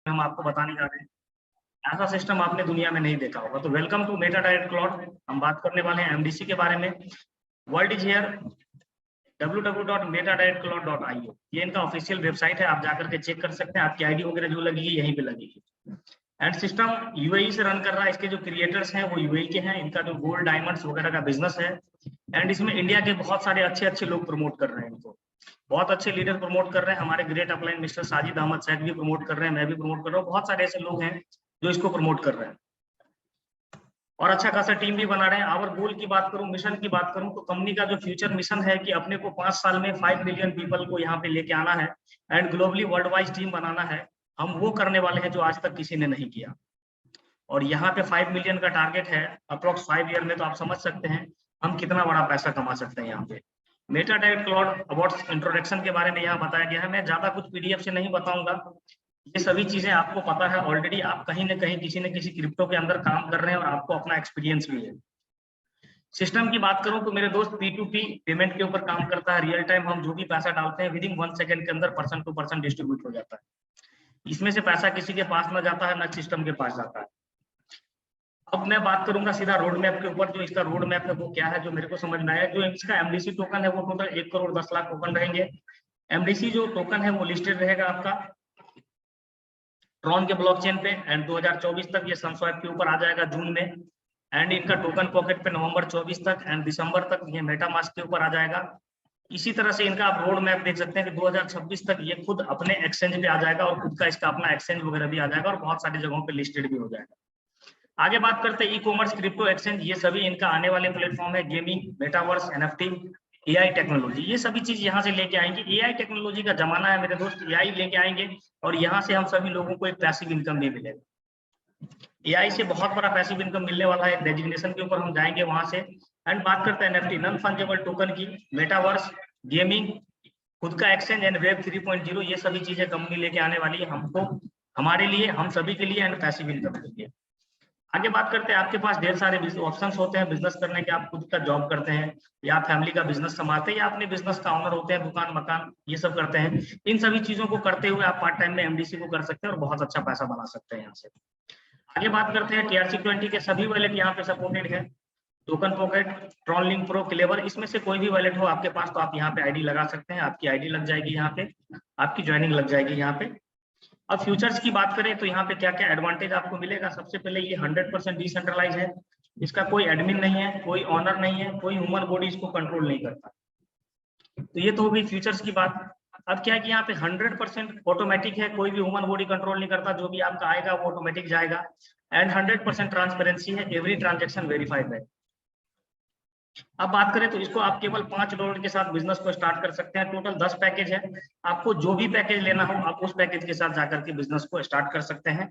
हम आपको बताने जा रहे हैं। ऐसा सिस्टम आपने दुनिया में नहीं देखा होगा। तो welcome to Meta Direct Cloud. हम बात करने वाले हैं एमडीसी के बारे में। वर्ल्ड इज हियर, www.metadirectcloud.io ये इनका ऑफिशियल वेबसाइट है, आप जाकर के चेक कर सकते हैं। आपकी आईडी वगैरह जो लगेगी यहीं पे लगेगी। एंड सिस्टम यूएई से रन कर रहा है। इसके जो क्रिएटर्स हैं वो यूएई के हैं। इनका जो गोल्ड डायमंड्स वगैरह का बिजनेस है। एंड इसमें इंडिया के बहुत सारे अच्छे अच्छे लोग प्रमोट कर रहे हैं इनको। बहुत अच्छे लीडर प्रमोट कर रहे हैं। हमारे great upline mister Sajid Ahmed Saeed भी प्रमोट कर रहे हैं, मैं भी प्रमोट कर रहा हूँ। बहुत सारे ऐसे लोग हैं जो इसको प्रमोट कर रहे हैं और अच्छा खासा टीम भी बना रहे हैं। आवर गोल की बात करूं, मिशन की बात करूं, तो कंपनी का जो फ्यूचर मिशन है कि अपने को 5 साल में 5 मिलियन पीपल को यहाँ पे लेके आना है and globally world wise team बनाना है। हम वो करने वाले हैं जो आज तक किसी ने नहीं किया। और यहाँ पे 5 मिलियन का टारगेट है अप्रोक्स 5 ईयर में। तो आप समझ सकते हैं हम कितना बड़ा पैसा कमा सकते हैं यहाँ पे। Meta Direct cloud awards introduction के बारे में यहाँ बताया गया है। मैं ज्यादा कुछ पीडीएफ से नहीं बताऊंगा, ये सभी चीजें आपको पता है ऑलरेडी। आप कहीं ना कहीं किसी न किसी क्रिप्टो के अंदर काम कर रहे हैं और आपको अपना एक्सपीरियंस भी है। सिस्टम की बात करूं तो मेरे दोस्त P2P पेमेंट के ऊपर काम करता है। रियल टाइम हम जो भी पैसा डालते हैं विदिन 1 सेकंड के अंदर पर्सन टू पर्सन डिस्ट्रीब्यूट हो जाता है। इसमें से पैसा किसी के पास न जाता है न सिस्टम के पास जाता है। अब मैं बात करूंगा सीधा रोड मैप के ऊपर। जो इसका रोड मैप है वो क्या है, जो मेरे को समझ में आया। जो इसका एमडीसी टोकन है वो टोटल 1 करोड़ 10 लाख टोकन रहेंगे। एमडीसी जो टोकन है वो लिस्टेड रहेगा आपका ट्रॉन के ब्लॉकचेन पे एंड 2024 तक ये सनस्वैप के ऊपर आ जाएगा जून में। एंड इनका टोकन पॉकेट पे नवंबर 24 तक एंड दिसंबर तक ये मेटामास्क के ऊपर आ जाएगा। इसी तरह से इनका आप रोड मैप देख सकते हैं कि 2026 तक ये खुद अपने एक्सचेंज पे आ जाएगा और खुद का इसका अपना एक्सचेंज वगैरह भी आ जाएगा और बहुत सारी जगहों पे लिस्टेड भी हो जाएगा। आगे बात करते हैं ई कॉमर्स, क्रिप्टो एक्सचेंज, ये सभी इनका आने वाले प्लेटफॉर्म है। Gaming, metaverse, NFT, AI technology, ये सभी चीज यहाँ से लेके आएंगे। एआई टेक्नोलॉजी का जमाना है मेरे दोस्त, एआई लेके आएंगे और यहाँ से हम सभी लोगों को एक पैसिव इनकम भी मिलेगा। एआई से बहुत बड़ा पैसिव इनकम मिलने वाला है। डेजिग्नेशन के ऊपर हम जाएंगे वहां से। एंड बात करते हैं एनएफटी, नॉन फंजेबल टोकन की, मेटावर्स, गेमिंग, खुद का एक्सचेंज एंड वेब 3.0, ये सभी चीजें कंपनी लेके आने वाली है हमको, हमारे लिए, हम सभी के लिए एंड पैसिव इनकम के लिए। आगे बात करते हैं, आपके पास ढेर सारे ऑप्शंस होते हैं बिजनेस करने के। आप खुद का जॉब करते हैं या फैमिली का बिजनेस संभालते हैं या अपने बिजनेस का ओनर होते हैं, दुकान मकान ये सब करते हैं। इन सभी चीजों को करते हुए आप पार्ट टाइम में एमडीसी को कर सकते हैं और बहुत अच्छा पैसा बना सकते हैं यहाँ से। आगे बात करते हैं TRC20 के सभी वैलेट यहाँ पे सपोर्टेड है। Token pocket, Tron link pro, clever, इसमें से कोई भी वैलेट हो आपके पास तो आप यहाँ पे आईडी लगा सकते हैं। आपकी आईडी लग जाएगी यहाँ पे, आपकी ज्वाइनिंग लग जाएगी यहाँ पे। अब फ्यूचर्स की बात करें तो यहाँ पे क्या क्या एडवांटेज आपको मिलेगा। सबसे पहले ये 100% डिसेंट्रलाइज है। इसका कोई एडमिन नहीं है, कोई ऑनर नहीं है, कोई ह्यूमन बॉडी इसको कंट्रोल नहीं करता। तो ये तो हो गई फ्यूचर्स की बात। अब क्या है कि यहाँ पे 100% ऑटोमेटिक है, कोई भी ह्यूमन बॉडी कंट्रोल नहीं करता। जो भी आपका आएगा वो ऑटोमेटिक जाएगा एंड 100% ट्रांसपेरेंसी है, एवरी ट्रांजेक्शन वेरीफाइड है। अब बात करें तो इसको आप केवल $5 के साथ बिजनेस को स्टार्ट कर सकते हैं। टोटल 10 पैकेज है। आपको जो भी पैकेज लेना हो आप उस पैकेज के साथ जाकर के बिजनेस को स्टार्ट कर सकते हैं।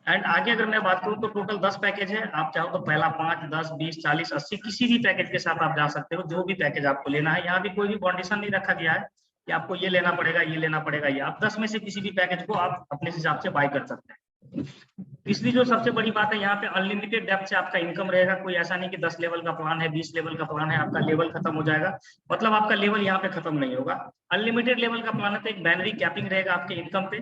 एंड आगे अगर मैं बात करूं तो टोटल 10 पैकेज है। आप चाहो तो पहला 5, 10, 20, 40, 80 किसी भी पैकेज के साथ आप जा सकते हो, जो भी पैकेज आपको लेना है। यहाँ भी कोई भी कंडीशन नहीं रखा गया है कि आपको ये लेना पड़ेगा, ये लेना पड़ेगा। ये आप 10 में से किसी भी पैकेज को आप अपने हिसाब से बाय कर सकते हैं। तीसरी जो सबसे बड़ी बात है, यहाँ पे अनलिमिटेड डेप्थ से आपका इनकम रहेगा। कोई ऐसा नहीं कि 10 लेवल का प्लान है, 20 लेवल का प्लान है, आपका लेवल खत्म हो जाएगा, मतलब आपका लेवल यहाँ पे खत्म नहीं होगा। अनलिमिटेड लेवल का प्लान है तो एक बाइनरी कैपिंग रहेगा आपके इनकम पे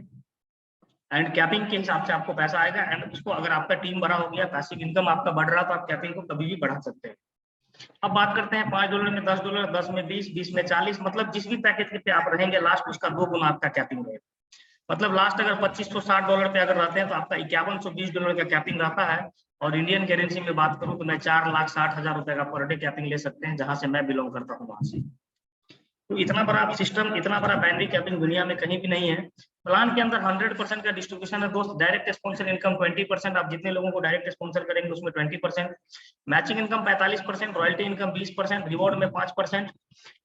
एंड कैपिंग के हिसाब से आपको पैसा आएगा। एंड उसको अगर आपका टीम बड़ा हो गया, पैसिव इनकम आपका बढ़ रहा तो आप कैपिंग को कभी भी बढ़ा सकते हैं। अब बात करते हैं $5 में $10, 10 में 20, 20 में 40, मतलब जिस भी पैकेज पे आप रहेंगे लास्ट उसका 2 गुना आपका कैपिंग रहेगा। मतलब लास्ट अगर $2560 पे अगर रहते हैं तो आपका $5120 का कैपिंग रहता है। और इंडियन करेंसी में बात करूं तो मैं 4,60,000 रुपए का पर डे कैपिंग ले सकते हैं, जहां से मैं बिलोंग करता हूं वहां से। तो इतना बड़ा सिस्टम, इतना बड़ा बाइनरी कैपिंग दुनिया में कहीं भी नहीं है। प्लान के अंदर 100% का डिस्ट्रीब्यूशन है दोस्त। डायरेक्ट स्पॉन्सर इनकम 20%, आप जितने लोगों को डायरेक्ट स्पॉन्सर करेंगे उसमें 20%, matching income 45%, royalty income 20%, reward में 5%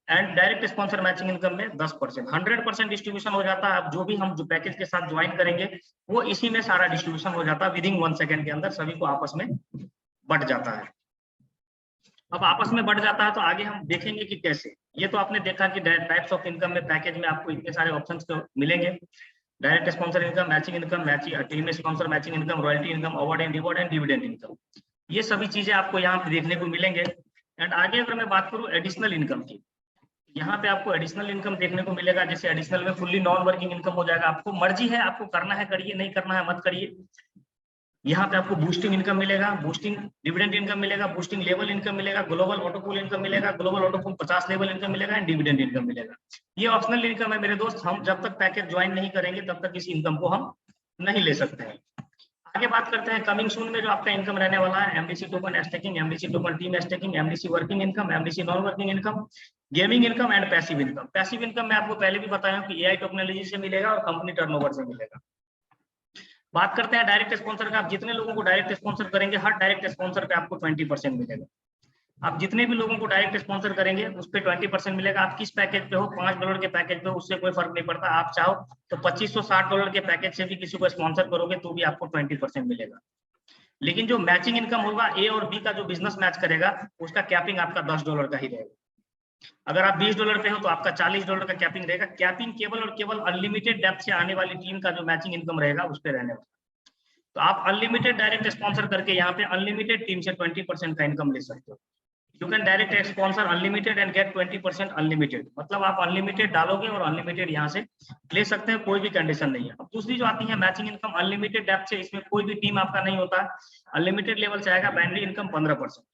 and direct sponsor matching income में 10%। 100% डिस्ट्रीब्यूशन हो जाता है। अब जो भी हम जो पैकेज के साथ ज्वाइन करेंगे वो इसी में सारा डिस्ट्रीब्यूशन हो जाता है। विदिन 1 सेकंड के अंदर सभी को आपस में बट जाता है। अब आपस में बढ़ जाता है तो आगे हम देखेंगे कि कैसे। ये तो आपने देखा कि टाइप्स ऑफ इनकम में पैकेज में आपको इतने सारे ऑप्शंस तो मिलेंगे। Direct sponsor income, matching income, team sponsor matching income, royalty income, award and reward and dividend income, ये सभी चीजें आपको यहाँ पे देखने को मिलेंगे। एंड आगे अगर मैं बात करूँ एडिशनल इनकम की, यहाँ पे आपको एडिशनल इनकम देखने को मिलेगा। जैसे एडिशनल में फुल्ली नॉन वर्किंग इनकम हो जाएगा। आपको मर्जी है, आपको करना है करिए, नहीं करना है मत करिए। यहाँ पे आपको बूस्टिंग इनकम मिलेगा, बूस्टिंग डिविडेंड इनकम मिलेगा, बूस्टिंग लेवल इनकम मिलेगा, ग्लोबल ऑटोपूल इनकम मिलेगा, ग्लोबल ऑटोपूल 50 लेवल इनकम मिलेगा एंड डिविडेंड इनकम मिलेगा। ये ऑप्शनल इनकम है मेरे दोस्त। हम जब तक पैकेज ज्वाइन नहीं करेंगे तब तक इस इनकम को हम नहीं ले सकते हैं। आगे बात करते हैं कमिंग सून में जो आपका इनकम रहने वाला है, MDC token staking, MDC token team staking, MDC working income, MDC non working income, gaming income and passive income. Passive income मैं आपको पहले भी बताया हूं कि एआई टेक्नोलॉजी से मिलेगा और कंपनी टर्नओवर से मिलेगा। बात करते हैं डायरेक्ट स्पॉन्सर का। आप जितने लोगों को डायरेक्ट स्पॉन्सर करेंगे, हर डायरेक्ट स्पॉन्सर पे आपको 20% मिलेगा। आप जितने भी लोगों को डायरेक्ट स्पॉन्सर करेंगे उस पर 20% मिलेगा। आप किस पैकेज पे हो, $5 के पैकेज पे, उससे कोई फर्क नहीं पड़ता। आप चाहो तो $2560 के पैकेज से भी किसी को स्पॉन्सर करोगे तो भी आपको 20% मिलेगा। लेकिन जो मैचिंग इनकम होगा, ए और बी का जो बिजनेस मैच करेगा, उसका कैपिंग आपका $10 का ही रहेगा। अगर आप $20 पे हो तो आपका $40 का कैपिंग रहेगा। कैपिंग केवल और केवल अनलिमिटेड डेप्थ से आने वाली टीम का जो मैचिंग इनकम रहेगा उस पर रहने वाला। तो आप अनलिमिटेड डायरेक्ट स्पॉन्सर करके यहाँ पे अनलिमिटेड टीम से 20% का इनकम ले सकते हो। You can direct sponsor unlimited and get 20% unlimited. मतलब आप अनलिमिटेड डालोगे और अनलिमिटेड यहाँ से ले सकते हैं, कोई भी कंडीशन नहीं है। अब दूसरी जो आती है मैचिंग इनकम अनलिमिटेड डेप्थ से, इसमें कोई भी टीम आपका नहीं होता है। अनलिमिटेड लेवल से आएगा। Binary income 15%।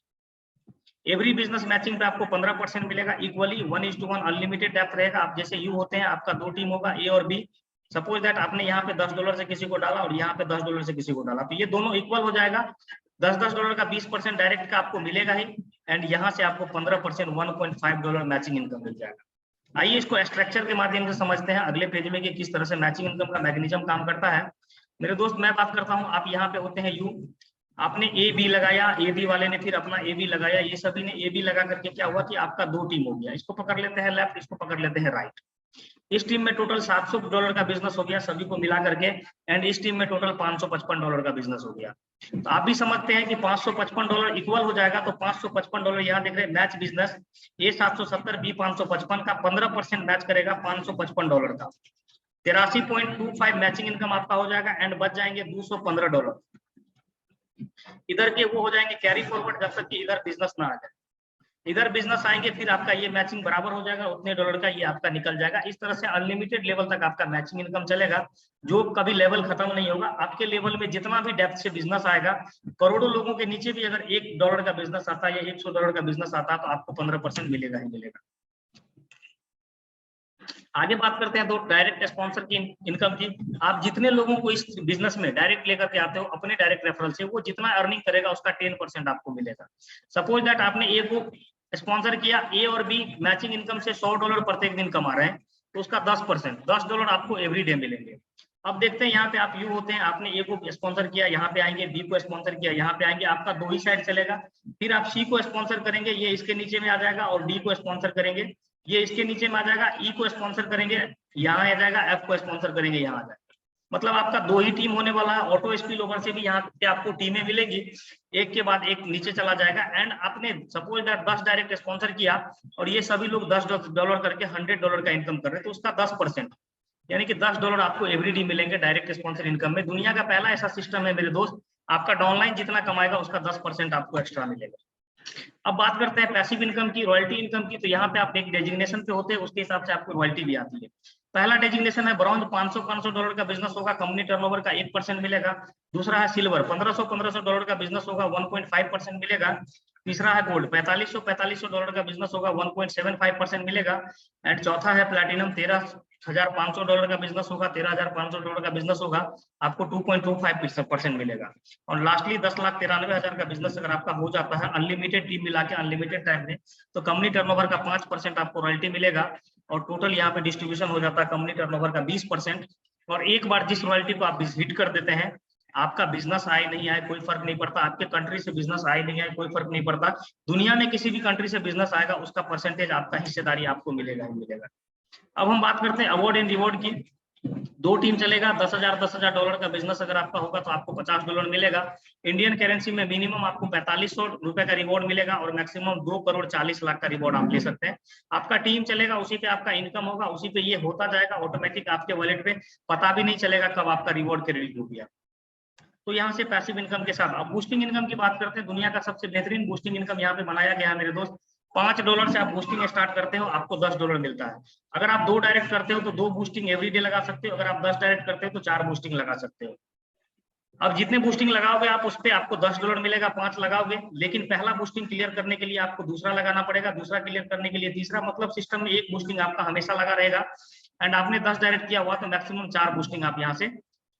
Every business matching पे आपको 15% मिलेगा इक्वली 1:1 अनलिमिटेड डेप्थ रहेगा। आप जैसे यू होते हैं, आपका 2 टीम होगा, ए और बी। सपोज दैट आपने यहाँ पे $10 से किसी को डाला और यहाँ पे $10 से किसी को डाला, तो ये दोनों इक्वल हो जाएगा। $10 का 20% डायरेक्ट का आपको मिलेगा ही एंड यहाँ से आपको 15% $1.5 मैचिंग इनकम मिल जाएगा। आइए इसको स्ट्रक्चर के माध्यम से समझते हैं अगले पेज में कि किस तरह से मैचिंग इनकम का मैकेनिज्म काम करता है। मेरे दोस्त मैं बात करता हूँ, आप यहाँ पे होते हैं यू, आपने ए बी लगाया, ए बी वाले ने फिर अपना ए बी लगाया, ये सभी ने ए बी लगा करके क्या हुआ कि आपका 2 टीम हो गया। इसको पकड़ लेते हैं लेफ्ट, इसको पकड़ लेते हैं राइट। इस टीम में टोटल $700 का बिजनेस हो गया सभी को मिला करके एंड इस टीम में टोटल $555 का बिजनेस हो गया। तो आप भी समझते हैं कि $555 इक्वल हो जाएगा। तो $555 यहाँ देख रहे हैं मैच बिजनेस, ए 770 बी 555 का 15% मैच करेगा $555 का। 83.25 मैचिंग इनकम आपका हो जाएगा एंड बच जाएंगे $215। इधर के वो हो जाएंगे कैरी फॉरवर्ड जब तक कि इधर बिजनेस ना आ जाए। इधर बिजनेस आएंगे फिर आपका ये मैचिंग बराबर हो जाएगा, उतने डॉलर का ये आपका निकल जाएगा। इस तरह से अनलिमिटेड लेवल तक आपका मैचिंग इनकम चलेगा, जो कभी लेवल खत्म नहीं होगा। आपके लेवल में जितना भी डेप्थ से बिजनेस आएगा, करोड़ों लोगों के नीचे भी अगर $1 का बिजनेस आता है या $100 का बिजनेस आता है तो आपको 15% मिलेगा ही मिलेगा। आगे बात करते हैं तो डायरेक्ट स्पॉन्सर की इनकम की। आप जितने लोगों को इस बिजनेस में डायरेक्ट लेकर के आते हो अपने डायरेक्ट रेफरल से, वो जितना अर्निंग करेगा उसका 10% आपको मिलेगा। सपोज दैट आपने ए को स्पॉन्सर किया, ए और बी मैचिंग इनकम से $100 प्रत्येक दिन कमा रहे हैं, तो उसका 10% $10 आपको एवरी डे मिलेंगे। अब देखते हैं यहाँ पे आप यू होते हैं, आपने ए को स्पॉन्सर किया, यहाँ पे आएंगे, बी को स्पॉन्सर किया, यहाँ पे आएंगे, आपका 2 ही साइड चलेगा। फिर आप सी को स्पॉन्सर करेंगे, ये इसके नीचे में आ जाएगा, और डी को स्पॉन्सर करेंगे, ये इसके नीचे में आ जाएगा, ई को स्पॉन्सर करेंगे, यहाँ आ जाएगा, एफ को स्पॉन्सर करेंगे, यहाँ आ जाएगा। मतलब आपका 2 ही टीम होने वाला है। ऑटो स्पिल ओवर से भी यहाँ पे आपको टीमें मिलेगी, एक के बाद एक नीचे चला जाएगा। एंड आपने सपोज दैट 10 डायरेक्ट स्पॉन्सर किया और ये सभी लोग $10 करके $100 का इनकम कर रहे हैं, तो उसका 10% यानी कि $10 आपको एवरीडे मिलेंगे डायरेक्ट स्पॉन्सर इनकम में। दुनिया का पहला ऐसा सिस्टम है मेरे दोस्त, आपका डाउनलाइन जितना कमाएगा उसका 10% आपको एक्स्ट्रा मिलेगा। अब बात करते हैं पैसिव इनकम की, रॉयल्टी इनकम की। तो यहाँ पे आप एक डेजिग्नेशन पे होते हैं, उसके हिसाब से आपको रॉयल्टी भी आती है। पहला डेजिग्नेशन है ब्रॉन्ज, $500 का बिजनेस होगा, कंपनी टर्नओवर का 1% मिलेगा। दूसरा है सिल्वर, $1500 का बिजनेस होगा, 1.5% मिलेगा। तीसरा है गोल्ड, $4500 का बिजनेस होगा, 1.75% मिलेगा। एंड चौथा है प्लैटिनम, $13,500 का बिजनेस होगा, $13,500 का बिजनेस होगा, आपको 2.25% मिलेगा। और लास्टली 10,93,000 का बिजनेस अगर आपका हो जाता है अनलिमिटेड टीम मिला के अनलिमिटेड टाइम में, तो कंपनी टर्नओवर का 5% आपको रॉयल्टी मिलेगा। और टोटल यहाँ पे डिस्ट्रीब्यूशन हो जाता है कंपनी टर्नओवर का 20%। और एक बार जिस रॉयल्टी को आप हिट कर देते हैं, आपका बिजनेस आए नहीं आए कोई फर्क नहीं पड़ता, आपके कंट्री से बिजनेस आए नहीं आए कोई फर्क नहीं पड़ता, दुनिया में किसी भी कंट्री से बिजनेस आएगा उसका परसेंटेज, आपका हिस्सेदारी आपको मिलेगा ही मिलेगा। अब हम बात करते हैं अवार्ड एंड रिवॉर्ड की। 2 टीम चलेगा, $10,000 का बिजनेस अगर आपका होगा तो आपको $50 मिलेगा। इंडियन करेंसी में मिनिमम आपको ₹4500 का रिवॉर्ड मिलेगा और मैक्सिमम 2,40,00,000 का रिवॉर्ड आप ले सकते हैं। आपका टीम चलेगा, उसी पे आपका इनकम होगा, उसी पे ये होता जाएगा ऑटोमेटिक आपके वॉलेट पे, पता भी नहीं चलेगा कब आपका रिवॉर्ड क्रेडिट हो गया। तो यहाँ से पैसिव इनकम के साथ अब बूस्टिंग इनकम की बात करते हैं। दुनिया का सबसे बेहतरीन बूस्टिंग इनकम यहाँ पे बनाया गया है मेरे दोस्त। $5 से आप बूस्टिंग स्टार्ट करते हो, आपको $10 मिलता है। अगर आप 2 डायरेक्ट करते हो तो 2 बूस्टिंग एवरीडे लगा सकते हो। अगर आप 10 डायरेक्ट करते हो तो 4 बूस्टिंग लगा सकते हो। अब जितने बूस्टिंग लगाओगे आप उस पे आपको $10 मिलेगा, 5 लगाओगे, लेकिन पहला बूस्टिंग क्लियर करने के लिए आपको दूसरा लगाना पड़ेगा, दूसरा क्लियर करने के लिए तीसरा, मतलब सिस्टम में एक बूस्टिंग आपका हमेशा लगा रहेगा। एंड आपने 10 डायरेक्ट किया हुआ तो मैक्सिमम 4 बूस्टिंग आप यहाँ से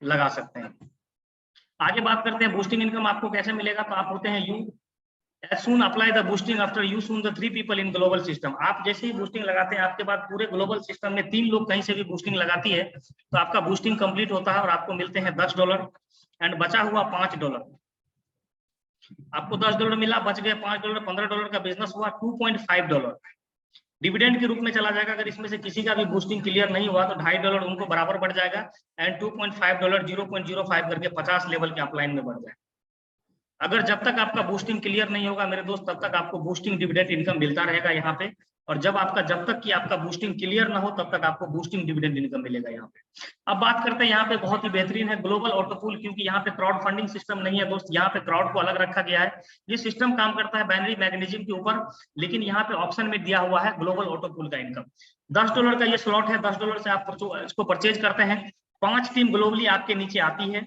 लगा सकते हैं। आगे बात करते हैं बूस्टिंग इनकम आपको कैसे मिलेगा। तो आप होते हैं you as soon apply the boosting after you soon the 3 people in global system। आप जैसे ही बूस्टिंग लगाते हैं आपके बाद पूरे ग्लोबल सिस्टम में 3 लोग कहीं से भी बूस्टिंग लगाती है तो आपका बूस्टिंग कंप्लीट होता है और आपको मिलते हैं $10 एंड बचा हुआ $5। आपको $10 मिला, बच गए $5, $15 का बिजनेस हुआ, $2.5 डिविडेंड के रूप में चला जाएगा। अगर इसमें से किसी का भी बूस्टिंग क्लियर नहीं हुआ तो $2.5 उनको बराबर बढ़ जाएगा एंड $2.5 0.05 करके 50 लेवल के अपलाइन में बढ़ जाएगा। अगर जब तक आपका बूस्टिंग क्लियर नहीं होगा मेरे दोस्त तब तक आपको बूस्टिंग डिविडेंड इनकम मिलता रहेगा यहाँ पे, और जब तक कि आपका बूस्टिंग क्लियर ना हो तब तक आपको बूस्टिंग डिविडेंड इनकम मिलेगा यहाँ पे। अब बात करते हैं यहाँ पे बहुत ही बेहतरीन है ग्लोबल ऑटो पूल, क्योंकि यहाँ पे क्राउड फंडिंग सिस्टम नहीं है दोस्त, यहाँ पे क्राउड को अलग रखा गया है। ये सिस्टम काम करता है बाइनरी मैकेनिज्म के ऊपर, लेकिन यहाँ पे ऑप्शन में दिया हुआ है ग्लोबल ऑटो पूल का इनकम। $10 का ये स्लॉट है, $10 से आप इसको परचेज करते हैं। 5 टीम ग्लोबली आपके नीचे आती है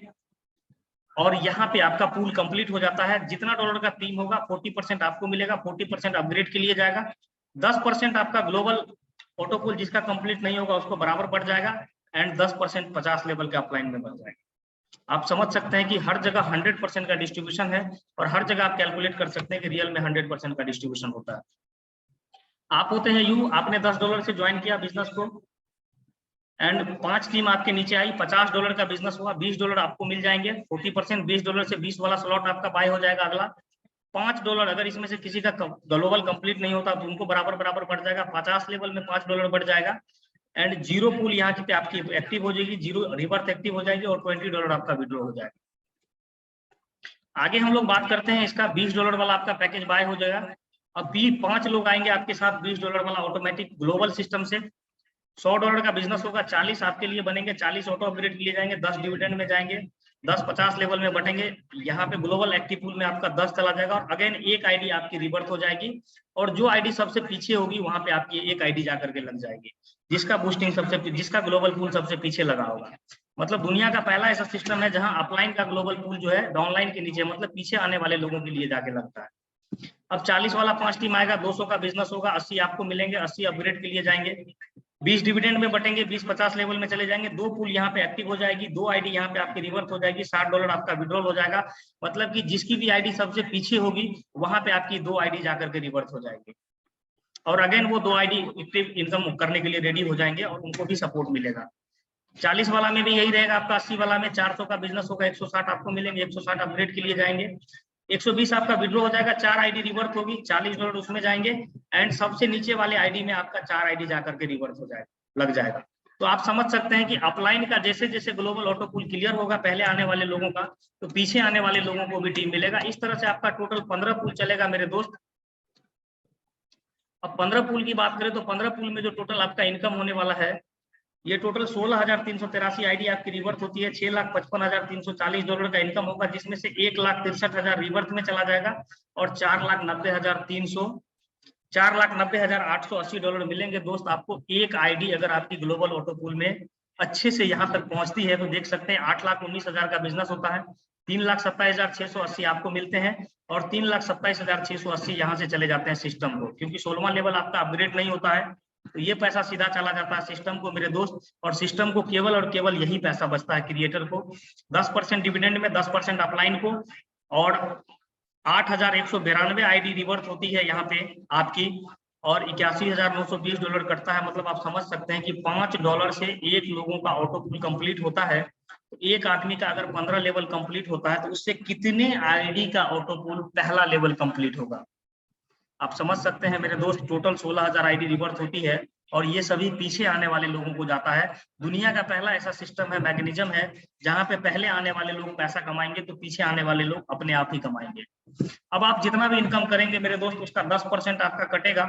और यहाँ पे आपका पूल कंप्लीट हो जाता है। जितना डॉलर का टीम होगा 40% आपको मिलेगा, 40% अपग्रेड के लिए जाएगा, 10% आपका ग्लोबल ऑटो पूल जिसका कंप्लीट नहीं होगा उसको बराबर बढ़ जाएगा एंड 10% 50 लेवल के अपलाइन में बढ़ जाएगा। आप समझ सकते हैं कि हर जगह 100% का डिस्ट्रीब्यूशन है और हर जगह आप कैलकुलेट कर सकते हैं कि रियल में 100% का डिस्ट्रीब्यूशन होता है। आप होते हैं यू, आपने $10 से ज्वाइन किया बिजनेस को एंड 5 टीम आपके नीचे आई, $50 का बिजनेस हुआ, $20 आपको मिल जाएंगे, 40% $20 से 20 वाला स्लॉट आपका बाय हो जाएगा। अगला $5, अगर इसमें से किसी का ग्लोबल कंप्लीट नहीं होता तो उनको बराबर बढ़ जाएगा, 50 लेवल में $5 बढ़ जाएगा एंड जीरो पूल यहाँ की पे आपकी एक्टिव हो जाएगी, जीरो रिवर्स एक्टिव हो जाएगी और $20 आपका विड्रॉ हो जाएगा। आगे हम लोग बात करते हैं इसका $20 वाला आपका पैकेज बाय हो जाएगा। अब भी 5 लोग आएंगे आपके साथ $20 वाला ऑटोमेटिक ग्लोबल सिस्टम से। $100 का बिजनेस होगा, 40 आपके लिए बनेंगे, 40 ऑटो अपग्रेड के लिए जाएंगे, 10 डिविडेंड में जाएंगे, 10 50 लेवल में बटेंगे। यहाँ पे ग्लोबल एक्टिव पूल में आपका 10 चला जाएगा और अगेन एक आईडी आपकी रिवर्स हो जाएगी और जो आईडी सबसे पीछे होगी वहां पे आपकी एक आईडी जाकर के लग जाएगी जिसका बूस्टिंग जिसका ग्लोबल पूल सबसे पीछे लगा होगा। मतलब दुनिया का पहला ऐसा सिस्टम है जहां अपलाइन का ग्लोबल पूल जो है डाउनलाइन के नीचे मतलब पीछे आने वाले लोगों के लिए जाके लगता है। अब 40 वाला 5 टीम आएगा, 200 का बिजनेस होगा, 80 आपको मिलेंगे, 80 अपग्रेड के लिए जाएंगे, 20 डिविडेंड में बटेंगे, 20 50 लेवल में चले जाएंगे, 2 पूल यहाँ पे एक्टिव हो जाएगी, 2 आईडी यहाँ पे आपकी रिवर्स हो जाएगी, $60 आपका विड्रॉल हो जाएगा। मतलब कि जिसकी भी आईडी सबसे पीछे होगी वहां पे आपकी 2 आईडी जाकर के रिवर्स हो जाएगी और अगेन वो 2 आईडी एक्टिव इनकम करने के लिए रेडी हो जाएंगे और उनको भी सपोर्ट मिलेगा। 40 वाला में भी यही रहेगा आपका, 80 वाला में 400 का बिजनेस होगा, 160 आपको मिलेंगे, 160 अपग्रेड के लिए जाएंगे, 120 आपका विड्रॉ हो जाएगा, 4 आईडी रिवर्स होगी, $40 उसमें जाएंगे एंड सबसे नीचे वाले आईडी में आपका 4 आईडी जाकर के रिवर्स हो जाएगा लग जाएगा। तो आप समझ सकते हैं कि अपलाइन का जैसे जैसे ग्लोबल ऑटो पूल क्लियर होगा पहले आने वाले लोगों का तो पीछे आने वाले लोगों को भी टीम मिलेगा। इस तरह से आपका टोटल 15 पूल चलेगा मेरे दोस्त। अब 15 पूल की बात करें तो 15 पूल में जो टोटल आपका इनकम होने वाला है ये टोटल 16,383 आईडी आपकी रिवर्स होती है, $6,55,340 का इनकम होगा जिसमें से 1,63,000 रिवर्स में चला जाएगा और $4,90,880 मिलेंगे दोस्त आपको। एक आईडी अगर आपकी ग्लोबल ऑटो पूल में अच्छे से यहाँ तक पहुंचती है तो देख सकते हैं 8,19,000 का बिजनेस होता है, 3,27,680 आपको मिलते हैं और 3,27,680 यहाँ से चले जाते हैं सिस्टम को, क्योंकि 16वां लेवल आपका अपग्रेड नहीं होता है तो ये पैसा सीधा चला जाता है सिस्टम को मेरे दोस्त। और सिस्टम को केवल और केवल यही पैसा बचता है क्रिएटर को, 10% डिविडेंड में, 10% अपलाइन को और 8,192 आईडी रिवर्स होती है यहाँ पे आपकी और $81,920 कटता है। मतलब आप समझ सकते हैं कि $5 से एक लोगों का ऑटो पूल कंप्लीट होता है तो एक आदमी का अगर 15 लेवल कंप्लीट होता है तो उससे कितने आईडी का ऑटो पूल पहला लेवल कंप्लीट होगा आप समझ सकते हैं मेरे दोस्त। टोटल 16,000 आईडी रिवर्स होती है और ये सभी पीछे आने वाले लोगों को जाता है। दुनिया का पहला ऐसा सिस्टम है, मैकेनिज्म है जहां पे पहले आने वाले लोग पैसा कमाएंगे तो पीछे आने वाले लोग अपने आप ही कमाएंगे। अब आप जितना भी इनकम करेंगे मेरे दोस्त उसका 10% आपका कटेगा,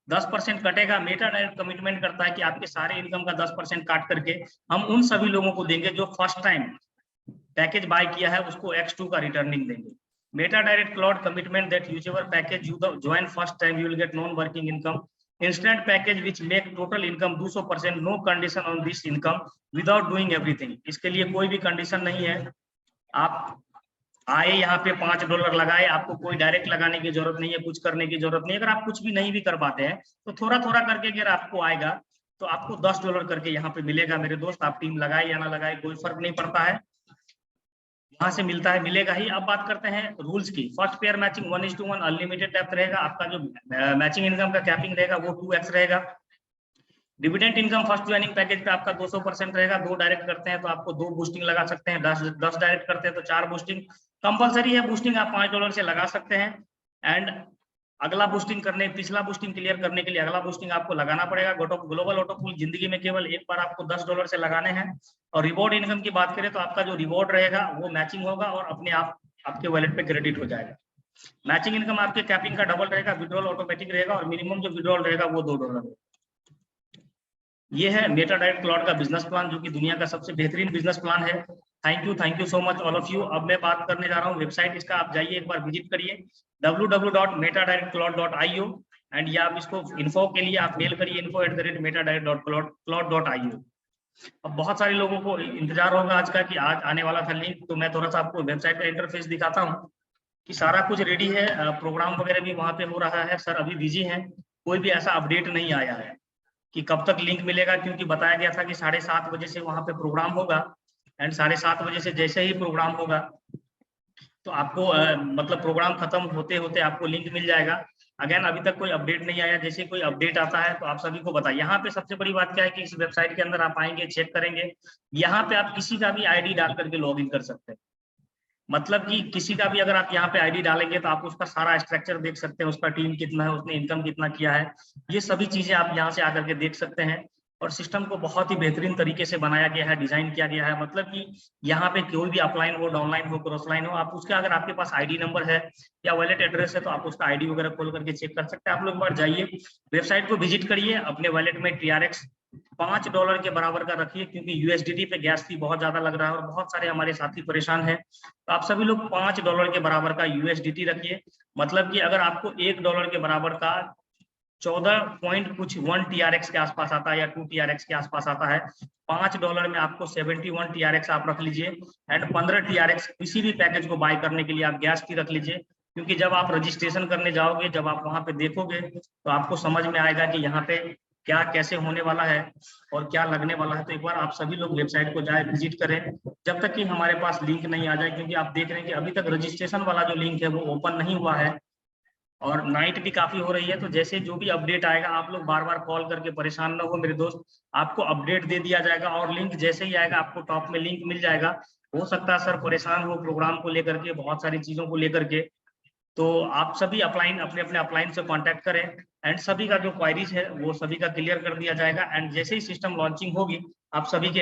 10% कटेगा। मेटा डायरेक्ट कमिटमेंट करता है कि आपके सारे इनकम का 10% काट करके हम उन सभी लोगों को देंगे जो फर्स्ट टाइम पैकेज बाय किया है उसको X2 का रिटर्निंग देंगे। Meta Direct Cloud commitment that whichever package you join first time, you will get non-working income. Instant package which make total income 200%, no condition on this income without doing everything. इसके लिए कोई भी condition नहीं है। आप आए यहाँ पे $5 लगाए, आपको कोई डायरेक्ट लगाने की जरूरत नहीं है, कुछ करने की जरूरत नहीं है। अगर आप कुछ भी नहीं भी कर पाते हैं तो थोड़ा थोड़ा करके अगर आपको आएगा तो आपको $10 करके यहाँ पे मिलेगा मेरे दोस्त। आप टीम लगाए या ना लगाए कोई फर्क नहीं पड़ता है, वहां से मिलता है, मिलेगा ही। अब बात करते हैं रूल्स की। First pair matching 1:1 unlimited depth रहेगा। आपका जो मैचिंग इनकम का कैपिंग रहेगा वो 2x रहेगा। Dividend income first joining package पे आपका 200% रहेगा। 2 डायरेक्ट करते हैं तो आपको 2 बूस्टिंग लगा सकते हैं, 10 डायरेक्ट करते हैं तो 4 बूस्टिंग। कंपलसरी है बूस्टिंग, आप $5 से लगा सकते हैं। एंड अगला बूस्टिंग करने, पिछला बूस्टिंग क्लियर करने के लिए अगला बूस्टिंग आपको लगाना पड़ेगा। ग्लोबल ऑटो पूल जिंदगी में केवल एक बार आपको $10 से लगाने हैं। और रिवॉर्ड इनकम की बात करें तो आपका जो रिवॉर्ड रहेगा वो मैचिंग होगा और अपने आप आपके वॉलेट पे क्रेडिट हो जाएगा। मैचिंग इनकम आपके कैपिंग का डबल रहेगा, विड्रॉल ऑटोमेटिक रहेगा और मिनिमम जो विड्रॉल रहेगा वो $2। ये है मेटा डायरेक्ट क्लाउड का बिजनेस प्लान, जो कि दुनिया का सबसे बेहतरीन बिजनेस प्लान है। Thank you so much all of you. अब मैं बात करने जा रहा हूँ वेबसाइट इसका, आप जाइए एक बार विजिट करिए www.metadirectcloud.io एंड ये आप इसको इन्फो के लिए आप मेल करिए info@metadirect.cloud.io। अब बहुत सारे लोगों को इंतजार होगा आज का कि आज आने वाला था लिंक, तो मैं थोड़ा सा आपको वेबसाइट का इंटरफेस दिखाता हूँ कि सारा कुछ रेडी है। प्रोग्राम वगैरह भी वहाँ पे हो रहा है। सर अभी बिजी हैं, कोई भी ऐसा अपडेट नहीं आया है कि कब तक लिंक मिलेगा, क्योंकि बताया गया था कि 7:30 बजे से वहां पे प्रोग्राम होगा। एंड 7:30 बजे से जैसे ही प्रोग्राम होगा तो आपको मतलब प्रोग्राम खत्म होते होते आपको लिंक मिल जाएगा। अगेन अभी तक कोई अपडेट नहीं आया, जैसे कोई अपडेट आता है तो आप सभी को बताइए। यहाँ पे सबसे बड़ी बात क्या है कि इस वेबसाइट के अंदर आप आएंगे, चेक करेंगे, यहाँ पे आप किसी का भी ID डाल करके लॉग इन कर सकते हैं। मतलब कि किसी का भी अगर आप यहाँ पे ID डालेंगे तो आप उसका सारा स्ट्रक्चर देख सकते हैं, उसका टीम कितना है, उसने इनकम कितना किया है, ये सभी चीजें आप यहाँ से आकर के देख सकते हैं। और सिस्टम को बहुत ही बेहतरीन तरीके से बनाया गया है, डिजाइन किया गया है। मतलब कि यहाँ पे कोई भी अपलाइन हो, डाउनलाइन हो, क्रॉस लाइन हो, आप उसका अगर आपके पास ID नंबर है या वॉलेट एड्रेस है तो आप उसका ID वगैरह खोल करके चेक कर सकते हैं। आप लोग एक बार जाइए वेबसाइट को विजिट करिए, अपने वॉलेट में TRX $5 के बराबर का रखिए, क्योंकि USDT पे गैस फी बहुत ज्यादा लग रहा है और बहुत सारे हमारे साथी परेशान हैं। तो आप सभी लोग $5 के बराबर का USDT रखिए। मतलब कि अगर आपको $1 के बराबर का 14.1 TRX के आसपास आता है या 2 TRX के आसपास आता है, $5 में आपको 71 TRX आप रख लीजिए। एंड 15 TRX किसी भी पैकेज को बाय करने के लिए आप गैस की रख लीजिए, क्योंकि जब आप रजिस्ट्रेशन करने जाओगे, जब आप वहां पे देखोगे तो आपको समझ में आएगा कि यहाँ पे क्या कैसे होने वाला है और क्या लगने वाला है। तो एक बार आप सभी लोग वेबसाइट को जाए, विजिट करें, जब तक कि हमारे पास लिंक नहीं आ जाए, क्योंकि आप देख रहे हैं कि अभी तक रजिस्ट्रेशन वाला जो लिंक है वो ओपन नहीं हुआ है और नाइट भी काफी हो रही है। तो जैसे जो भी अपडेट आएगा, आप लोग बार बार कॉल करके परेशान ना हो मेरे दोस्त, आपको अपडेट दे दिया जाएगा और लिंक जैसे ही आएगा आपको टॉप में लिंक मिल जाएगा। हो सकता है सर परेशान हो प्रोग्राम को लेकर के, बहुत सारी चीजों को लेकर के, तो आप सभी अपलाइन अपने अपने अपलाइन से कांटेक्ट करें एंड सभी का जो क्वायरीज है वो सभी का क्लियर कर दिया जाएगा। एंड जैसे ही सिस्टम लॉन्चिंग होगी आप सभी के